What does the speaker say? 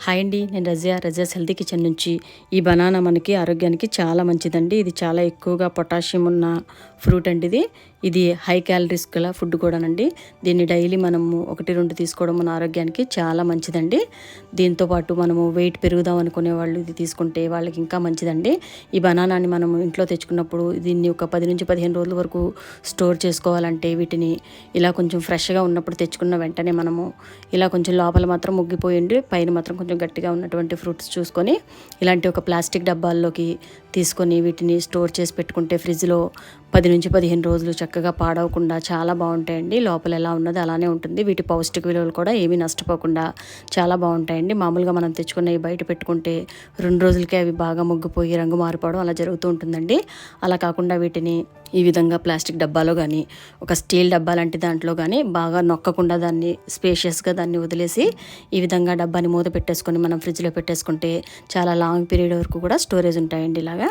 Hi అండి, నేను Razia's healthy kitchen నుంచి. ఈ బనానా మనకి ఆరోగ్యానికి చాలా మంచిదండి. ఇది చాలా ఎక్కువగా పొటాషియం ఉన్న ఫ్రూట్ అండి. ఇది హై క్యాలరీస్ గల ఫుడ్ కూడానండి. దీన్ని డైలీ మనము 1-2 తీసుకోవడం మన ఆరోగ్యానికి చాలా మంచిదండి. దీంతోపాటు మనము వెయిట్ పెరుగుదాం అనుకునే వాళ్ళు ఇది తీసుకుంటే వాళ్ళకి ఇంకా మంచిదండి. ఈ బనానాని మనము ఇంట్లో తెచ్చుకున్నప్పుడు దీన్ని ఒక 10-15 రోజుల వరకు స్టోర్ చేసుకోవాలంటే వీటిని ఇలా కొంచెం ఫ్రెష్గా ఉన్నప్పుడు తెచ్చుకున్న వెంటనే మనము ఇలా కొంచెం లోపల మాత్రం ముగ్గిపోయింది, పైన మాత్రం కొంచెం గట్టిగా ఉన్నటువంటి ఫ్రూట్స్ చూసుకొని ఇలాంటి ఒక ప్లాస్టిక్ డబ్బాల్లోకి తీసుకొని వీటిని స్టోర్ చేసి పెట్టుకుంటే ఫ్రిడ్జ్లో 10-15 రోజులు చక్కగా పాడవకుండా చాలా బాగుంటాయండి. లోపల ఎలా ఉన్నది అలానే ఉంటుంది. వీటి పౌష్టిక విలువలు కూడా ఏమీ నష్టపోకుండా చాలా బాగుంటాయండి. మామూలుగా మనం తెచ్చుకున్నవి బయట పెట్టుకుంటే 2 రోజులకే అవి బాగా ముగ్గిపోయి రంగు మారిపోవడం అలా జరుగుతూ ఉంటుందండి. అలా కాకుండా వీటిని ఈ విధంగా ప్లాస్టిక్ డబ్బాలో కానీ ఒక స్టీల్ డబ్బా లాంటి దాంట్లో కానీ బాగా నొక్కకుండా దాన్ని స్పేషియస్గా దాన్ని వదిలేసి ఈ విధంగా డబ్బాని మూత పెట్టేసుకొని మనం ఫ్రిడ్జ్లో పెట్టేసుకుంటే చాలా లాంగ్ పీరియడ్ వరకు కూడా స్టోరేజ్ ఉంటాయండి. ఇలాగా